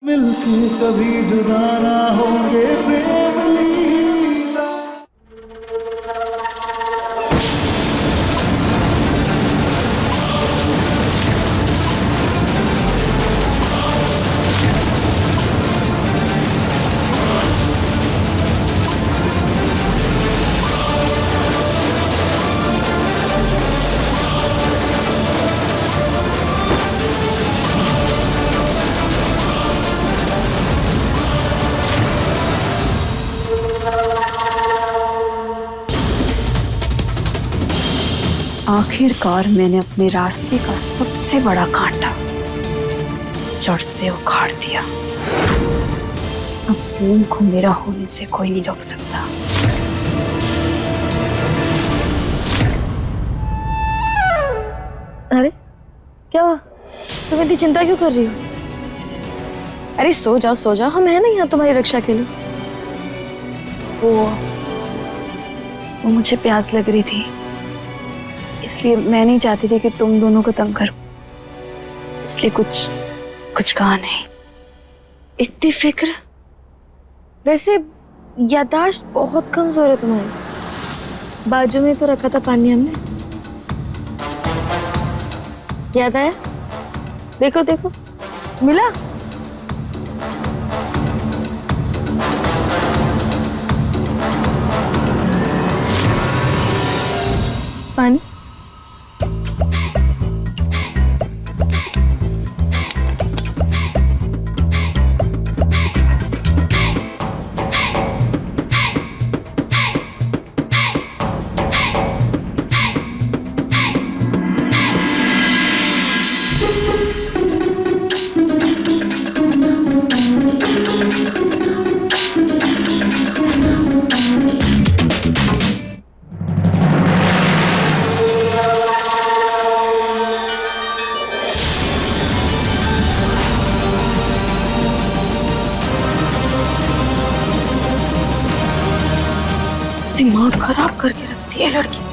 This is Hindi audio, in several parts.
मिलके कभी जुदा ना होंगे प्रेम लीला। आखिरकार मैंने अपने रास्ते का सबसे बड़ा कांटा जड़ से उखाड़ दिया। अब प्रेम को मेरा होने से कोई नहीं रोक सकता। अरे क्या हुआ? तुम इतनी चिंता क्यों कर रही हो? अरे सो जाओ, हम हैं ना यहाँ तुम्हारी रक्षा के लिए। वो मुझे प्यास लग रही थी, इसलिए मैं नहीं चाहती थी कि तुम दोनों को तंग करूं, इसलिए कुछ कहा नहीं। इतनी फिक्र? वैसे याददाश्त बहुत कमजोर है तुम्हारी। बाजू में तो रखा था पानी हमने, याद आया? देखो देखो, मिला। पानी। दिमाग खराब करके रखती है लड़की।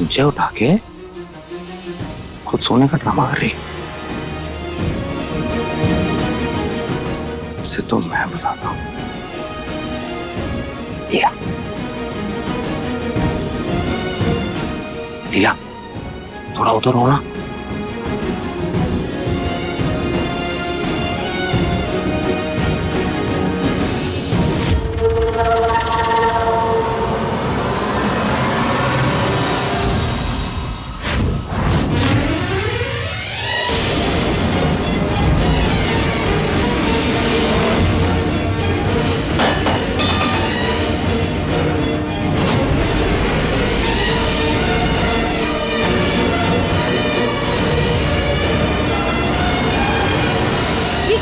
मुझे उठा के खुद सोने का ड्रामा कर रही। उसे तो मैं बताता हूँ। लीला, लीला, थोड़ा उधर हो ना।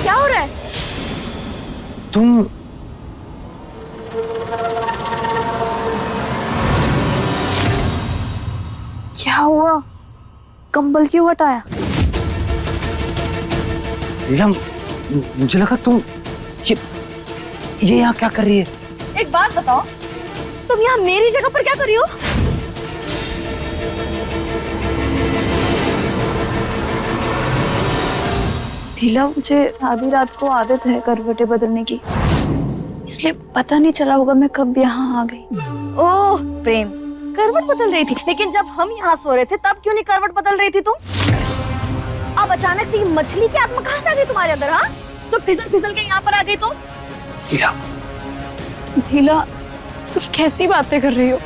क्या हो रहा है? तुम क्या हुआ? कंबल क्यों हटाया? लीला, मुझे लगा तुम ये यहाँ क्या कर रही है? एक बात बताओ, तुम यहाँ मेरी जगह पर क्या कर रही हो? ढीला, मुझे आधी रात को आदत है करवटें बदलने की, इसलिए पता नहीं चला होगा मैं कब यहाँ आ गई। ओह प्रेम, करवट बदल रही थी, लेकिन जब हम यहाँ सो रहे थे तब क्यों नहीं करवट बदल रही थी तुम? अब अचानक से ये मछली की आत्मा कहाँ से आ गई तुम्हारे अंदर? हाँ, तो फिसल फिसल के यहाँ पर आ गई तो? लीला, लीला, तुम कैसी बातें कर रही हो?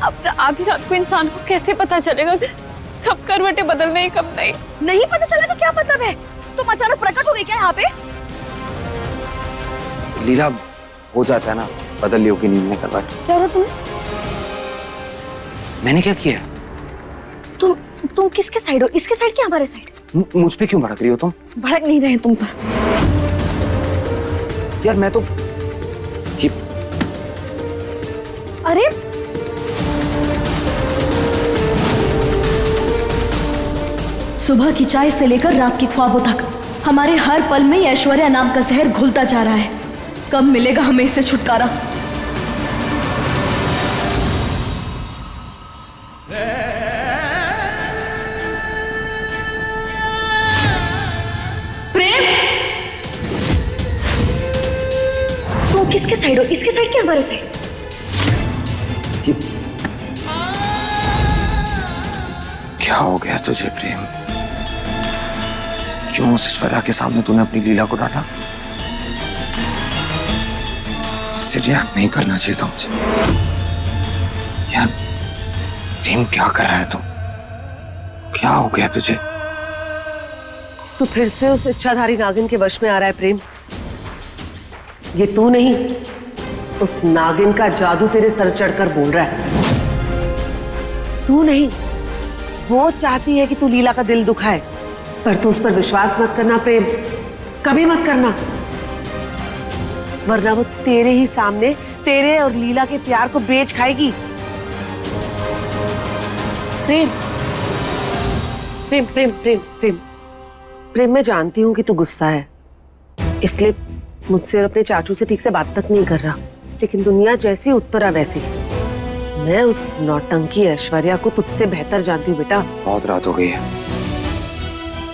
अब आधी रात को इंसान को कैसे पता चलेगा कब करवटें बदलने हैं कब नहीं? नहीं पता चला तो क्या मतलब है? तुम अचानक प्रकट हो गई क्या यहाँ पे? लीला, हो जाता है ना, बदल ली होगी नींद में करवट। क्या हो रहा तुम्हें? मैंने क्या किया? तुम किसके साइड हो? इसके साइड क्या हमारे साइड? मुझ पे क्यों भड़क रही हो तुम? भड़क नहीं रहे तुम पर। यार मैं तो ये अरे सुबह की चाय से लेकर रात की ख्वाबों तक हमारे हर पल में ये ऐश्वर्या नाम का जहर घुलता जा रहा है। कब मिलेगा हमें इससे छुटकारा? प्रेम, तुम किसके साइड हो? इसके साइड क्या हमारे साइड? क्या हो गया तुझे प्रेम? क्यों उस ऐश्वर्या के सामने तूने अपनी लीला को डांटा? ऐसे रिएक्ट नहीं करना चाहिए था मुझे। यार प्रेम, क्या कर रहा है तू? क्या हो गया तुझे? तू फिर से उस इच्छाधारी नागिन के वश में आ रहा है प्रेम। ये तू नहीं, उस नागिन का जादू तेरे सर चढ़कर बोल रहा है। तू नहीं, वो चाहती है कि तू लीला का दिल दुखाए, पर तू उस पर विश्वास मत करना प्रेम, कभी मत करना, वरना वो तेरे ही सामने तेरे और लीला के प्यार को बेच खाएगी। प्रेम प्रेम प्रेम प्रेम प्रेम प्रेम, मैं जानती हूँ कि तू गुस्सा है, इसलिए मुझसे और अपने चाचू से ठीक से बात तक नहीं कर रहा, लेकिन दुनिया जैसी उत्तरा वैसी। मैं उस नौटंकी ऐश्वर्या को तुझसे बेहतर जानती हूँ बेटा। बहुत रात हो गई है,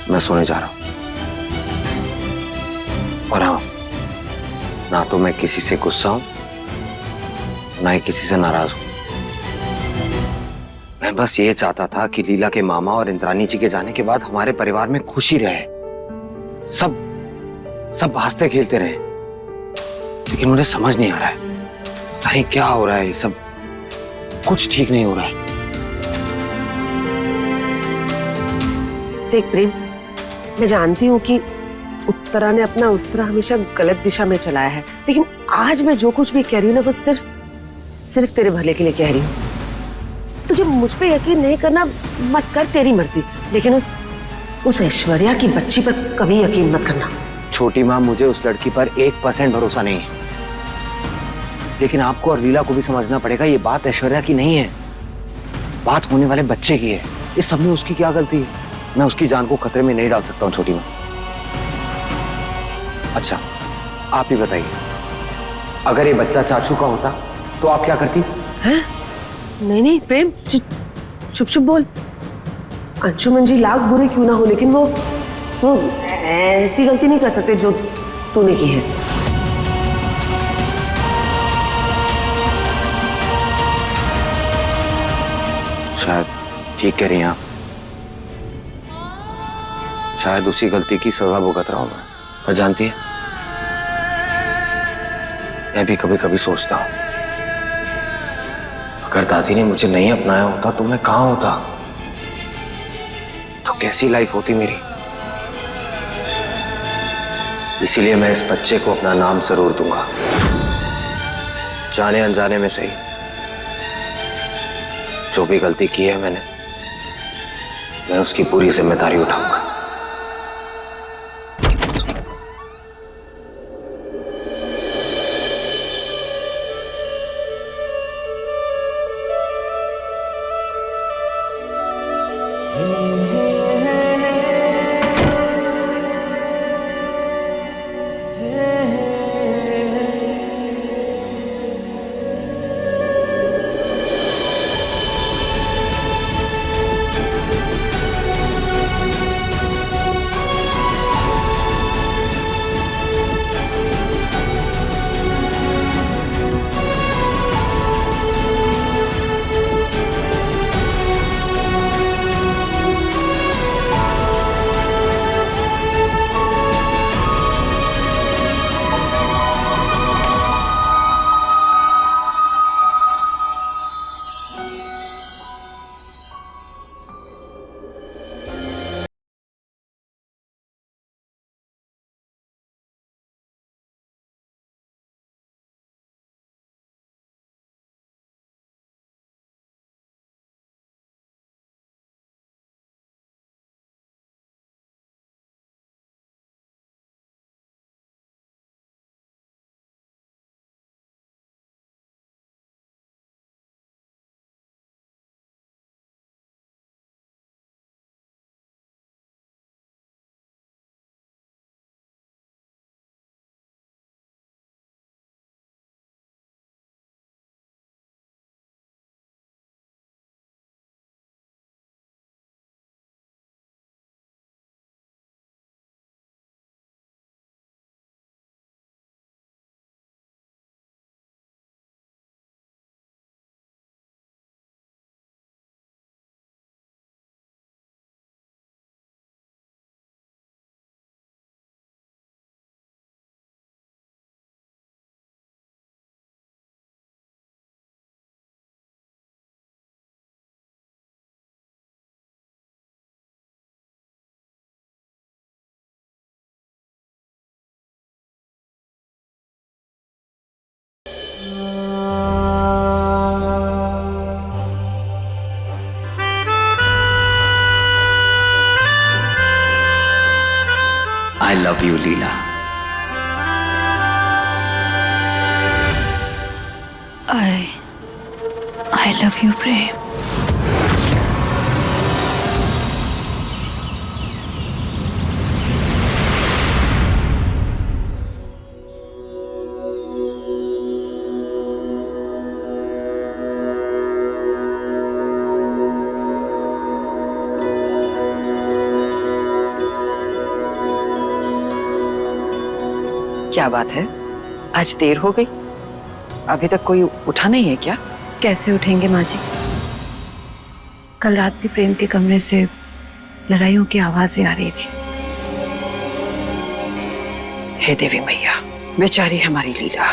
मैं सोने जा रहा हूं। और हाँ, ना तो मैं किसी से गुस्सा हूं, ना ही किसी से नाराज हूं। मैं बस ये चाहता था कि लीला के मामा और इंद्रानी जी के जाने के बाद हमारे परिवार में खुशी रहे, सब हंसते खेलते रहे। लेकिन मुझे समझ नहीं आ रहा है, पता नहीं क्या हो रहा है, ये सब कुछ ठीक नहीं हो रहा है। देख प्रेम, मैं जानती हूँ कि उत्तरा ने अपना उस्तरा हमेशा गलत दिशा में चलाया है, लेकिन आज मैं जो कुछ भी कह रही हूँ ना, वो सिर्फ तेरे भले के लिए कह रही हूँ। तुझे मुझ पे यकीन नहीं करना, मत कर, तेरी मर्जी, लेकिन उस ऐश्वर्या की बच्ची पर कभी यकीन मत करना। छोटी माँ, मुझे उस लड़की पर 1% भरोसा नहीं है, लेकिन आपको और लीला को भी समझना पड़ेगा, ये बात ऐश्वर्या की नहीं है, बात होने वाले बच्चे की है। इस सब में उसकी क्या गलती है? मैं उसकी जान को खतरे में नहीं डाल सकता हूँ छोटी माँ। अच्छा, आप ही बताइए, अगर ये बच्चा चाचू का होता तो आप क्या करती? हैं? नहीं प्रेम, चुप बोल। अंशुमन जी लाख बुरे क्यों ना हो, लेकिन वो ऐसी गलती नहीं कर सकते जो तूने की है। शायद ठीक कह रही हैं आप, शायद उसी गलती की सजा भुगत रहा हूं मैं। पर जानती है, मैं भी कभी कभी सोचता हूं, अगर दादी ने मुझे नहीं अपनाया होता तो मैं कहां होता, तो कैसी लाइफ होती मेरी। इसीलिए मैं इस बच्चे को अपना नाम जरूर दूंगा, जाने अनजाने में सही। जो भी गलती की है मैंने, मैं उसकी पूरी जिम्मेदारी उठाऊंगा। I love you Leela. I love you, प्रेम। क्या बात है, आज देर हो गई? अभी तक कोई उठा नहीं है क्या? कैसे उठेंगे माँ जी? कल रात भी प्रेम के कमरे से लड़ाइयों की आवाजें आ रही थी। हे देवी मैया, बेचारी हमारी लीला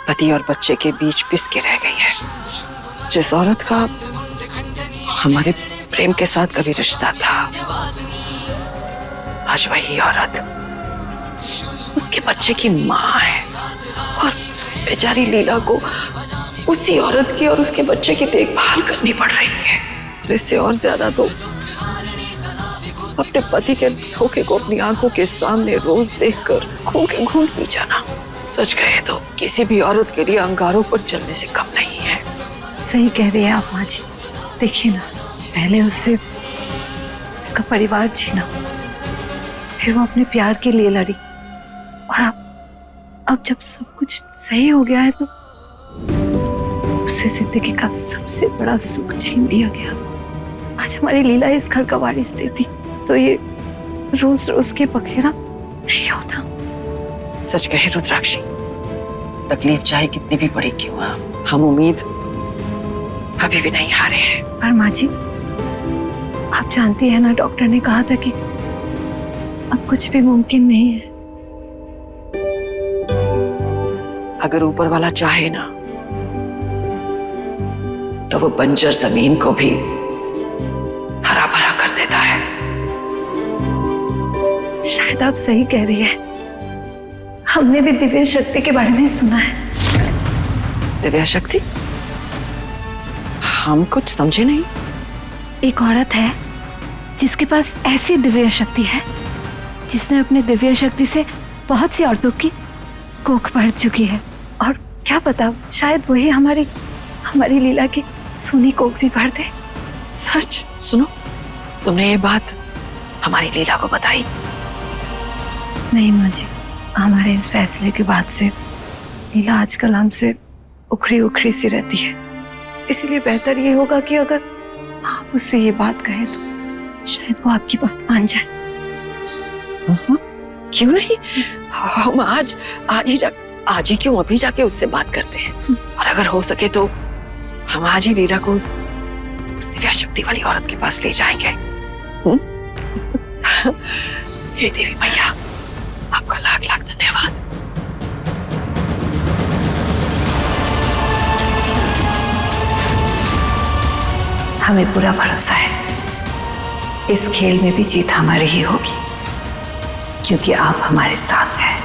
पति और बच्चे के बीच पिस के रह गई है। जिस औरत का हमारे प्रेम के साथ कभी रिश्ता था, आज वही औरत उसके बच्चे की माँ है और बेचारी लीला को उसी औरत की और उसके बच्चे की देखभाल करनी पड़ रही है। इससे और ज्यादा तो अपने पति के धोखे को अपनी आंखों के सामने रोज देखकर खून के घूंट पी जाना, सच कहे तो किसी भी औरत के लिए अंगारों पर चलने से कम नहीं है। सही कह रही है आप माँ जी। देखिए ना, पहले उससे उसका परिवार छीना, फिर वो अपने प्यार के लिए लड़ी, और अब जब सब कुछ सही हो गया है तो उसे जिंदगी का सबसे बड़ा सुख छीन लिया गया। आज हमारी लीला इस घर का वारिस देती तो ये रोज रोज के पखेरा नहीं होता। सच कहे रुद्राक्षी, तकलीफ चाहे कितनी भी बड़ी क्यों ना, हम उम्मीद अभी भी नहीं हारे हैं। पर माँ जी, आप जानती है ना, डॉक्टर ने कहा था कि अब कुछ भी मुमकिन नहीं है। अगर ऊपर वाला चाहे ना तो वो बंजर जमीन को भी हरा भरा कर देता है। शायद आप सही कह रही है। हमने भी दिव्य शक्ति के बारे में सुना है। दिव्य शक्ति? हम कुछ समझे नहीं। एक औरत है जिसके पास ऐसी दिव्य शक्ति है जिसने अपने दिव्य शक्ति से बहुत सी औरतों की कोख भर चुकी है, और क्या पता शायद वही हमारी लीला की सोनी कोख भी भर दे। सच? सुनो, तुमने ये बात हमारी लीला को बताई? नहीं माँ जी, हमारे इस फैसले के बाद से लीला आजकल हमसे उखड़ी उखड़ी सी रहती है। इसीलिए बेहतर ये होगा कि अगर आप उससे ये बात कहें तो शायद वो आपकी बात मान जाए। क्यों नहीं, हम आज ही क्यों, अभी जाके उससे बात करते हैं। और अगर हो सके तो हम आज ही लीला को उस दिव्य शक्ति वाली औरत के पास ले जाएंगे। हे देवी मैया, आपका लाख लाख धन्यवाद। हमें पूरा भरोसा है इस खेल में भी जीत हमारी ही होगी, क्योंकि आप हमारे साथ हैं।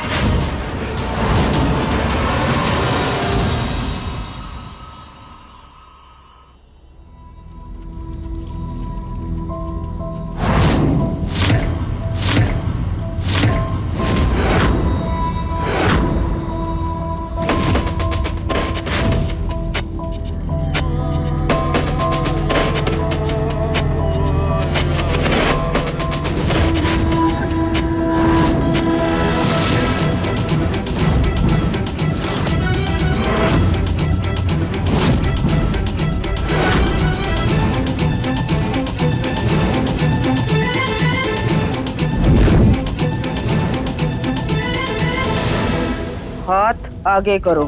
हाथ आगे करो।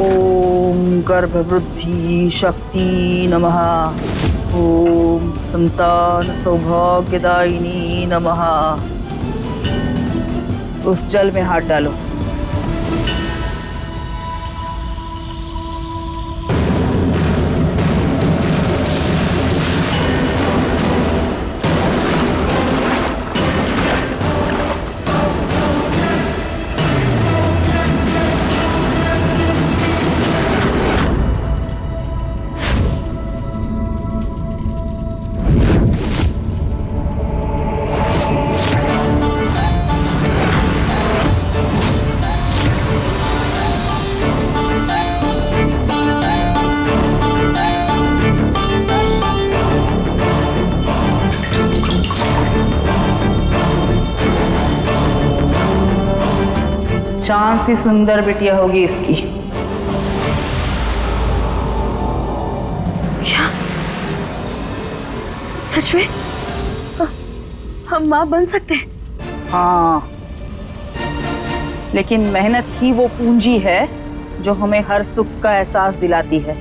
ओम गर्भवृद्धि शक्ति नमः। ओम संतान सौभाग्यदायिनी नमः। उस जल में हाथ डालो। चांद सी सुंदर बिटिया होगी इसकी। क्या सच में हम माँ बन सकते हैं? हाँ, लेकिन मेहनत ही वो पूंजी है जो हमें हर सुख का एहसास दिलाती है।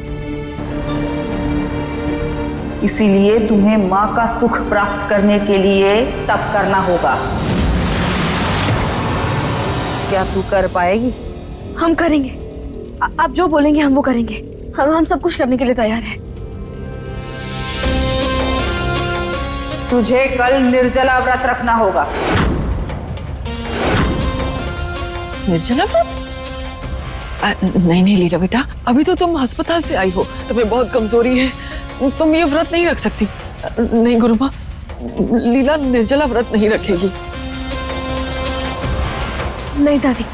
इसीलिए तुम्हें माँ का सुख प्राप्त करने के लिए तप करना होगा। क्या तू कर पाएगी? हम करेंगे। आप जो बोलेंगे हम वो करेंगे। हम सब कुछ करने के लिए तैयार हैं। तुझे कल निर्जला व्रत रखना होगा। निर्जला व्रत? नहीं नहीं लीला बेटा, अभी तो तुम अस्पताल से आई हो, तुम्हें बहुत कमजोरी है, तुम ये व्रत नहीं रख सकती। नहीं गुरु माँ, लीला निर्जला व्रत नहीं रखेगी। नहीं दादी,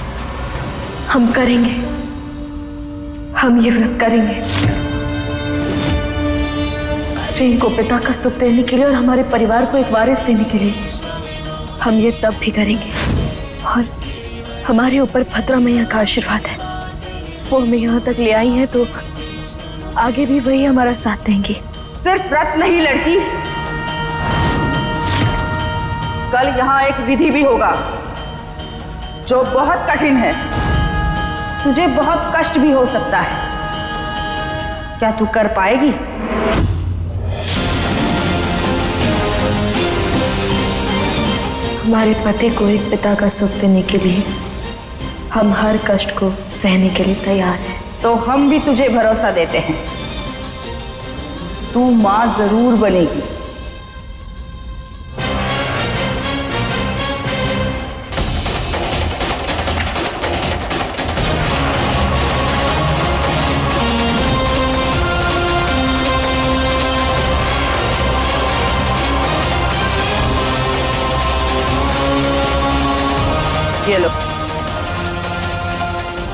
हम करेंगे। हम ये व्रत करेंगे प्रेम को पिता का सुख देने के लिए और हमारे परिवार को एक वारिस देने के लिए। हम ये तब भी करेंगे और हमारे ऊपर भद्रा मैया का आशीर्वाद है। वो हमें यहाँ तक ले आई है तो आगे भी वही हमारा साथ देंगी। सिर्फ व्रत नहीं लड़की, कल यहाँ एक विधि भी होगा जो बहुत कठिन है। तुझे बहुत कष्ट भी हो सकता है। क्या तू कर पाएगी? हमारे पति को एक पिता का सुख देने के लिए हम हर कष्ट को सहने के लिए तैयार हैं। तो हम भी तुझे भरोसा देते हैं, तू मां जरूर बनेगी। ये लो,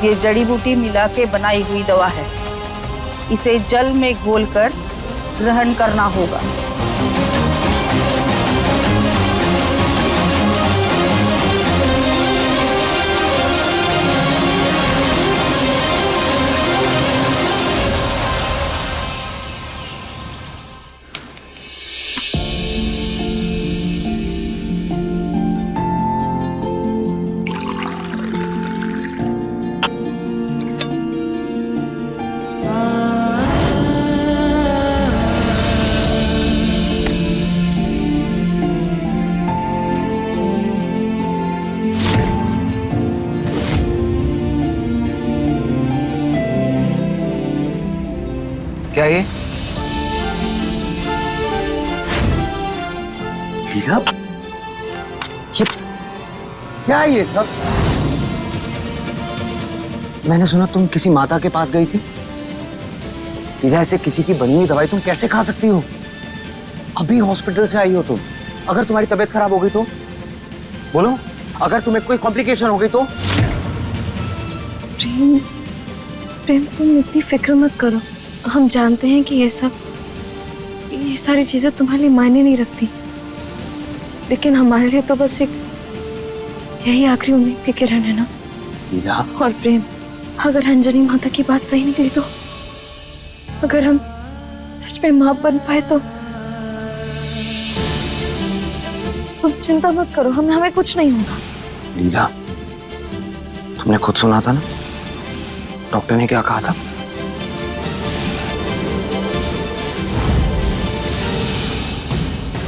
ये जड़ी बूटी मिला के बनाई हुई दवा है। इसे जल में घोलकर ग्रहण करना होगा। क्या ये लीला? क्या है ये सब? मैंने सुना तुम किसी माता के पास गई थी। लीला, ऐसे किसी की बनी हुई दवाई तुम कैसे खा सकती हो? अभी हॉस्पिटल से आई हो तुम। अगर तुम्हारी तबीयत खराब हो गई तो बोलो, अगर तुम्हें कोई कॉम्प्लिकेशन हो गई तो? प्रेम, प्रेम तुम इतनी फिक्र मत करो। हम जानते हैं कि ये सारी चीजें तुम्हारे लिए मायने नहीं रखती, लेकिन हमारे लिए तो बस एक यही आखिरी उम्मीद की किरण है ना। लीला, और प्रेम, अगर अंजनी माता की बात सही निकली तो, अगर हम सच में मां बन पाए तो तुम चिंता मत करो, हमें कुछ नहीं होगा। लीला, तुमने खुद सुना था ना डॉक्टर ने क्या कहा था?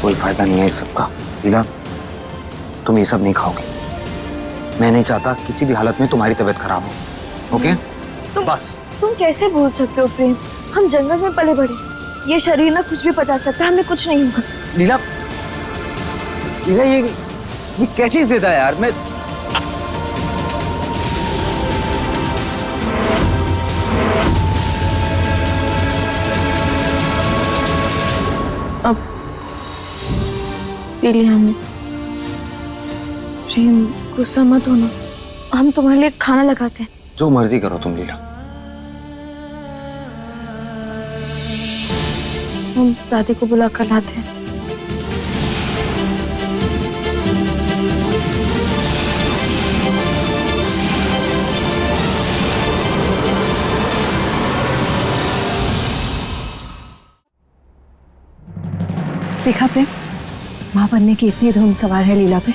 कोई फायदा नहीं है इस सब का। लीला, तुम ये सब नहीं खाओगी। मैं नहीं चाहता किसी भी हालत में तुम्हारी तबीयत खराब हो। ओके? तुम कैसे बोल सकते हो प्रेम? हम जंगल में पले बड़े, ये शरीर ना कुछ भी पचा सकता है, हमें कुछ नहीं होगा। लीला, लीला, ये क्या चीज देता है यार? मैं अब पी लिया हमने। प्रेम, गुस्सा मत होना, हम तुम्हारे लिए खाना लगाते हैं। जो मर्जी करो तुम लीला। हम दादी को बुला कर लाते हैं। देखा प्रेम, माँ बनने की इतनी धुन सवार है लीला पे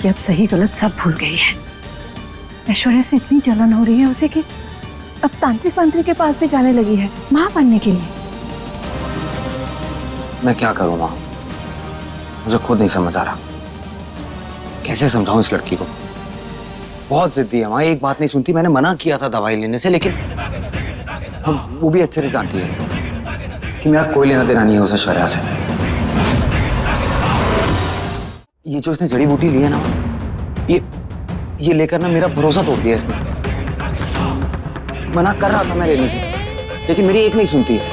कि अब सही गलत सब भूल गई है। ऐश्वर्या से इतनी जलन हो रही है उसे कि अब तांत्रिक मंत्री के पास भी जाने लगी है माँ बनने के लिए। मैं क्या करूं माँ, मुझे खुद नहीं समझ आ रहा। कैसे समझाऊं इस लड़की को? बहुत जिद्दी है माँ, एक बात नहीं सुनती। मैंने मना किया था दवाई लेने से, लेकिन अब वो भी अच्छे से जानती है कि मेरा कोई लेना देना नहीं है उस ऐश्वर्या से। ये जो इसने जड़ी बूटी ली है ना, ये लेकर ना मेरा भरोसा तोड़ दिया इसने। मना कर रहा था मैं लेने से, लेकिन मेरी एक नहीं सुनती है।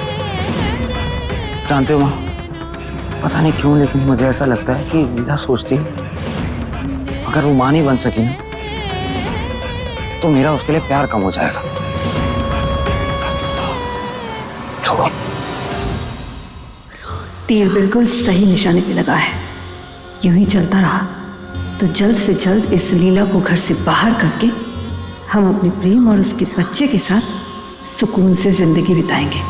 जानते हो माँ, पता नहीं क्यों, लेकिन मुझे ऐसा लगता है कि लीला सोचती है अगर वो मां नहीं बन सकी ना तो मेरा उसके लिए प्यार कम हो जाएगा। छोड़ो। तीर बिल्कुल सही निशाने पे लगा है। यूं ही चलता रहा तो जल्द से जल्द इस लीला को घर से बाहर करके हम अपने प्रेम और उसके बच्चे के साथ सुकून से जिंदगी बिताएंगे।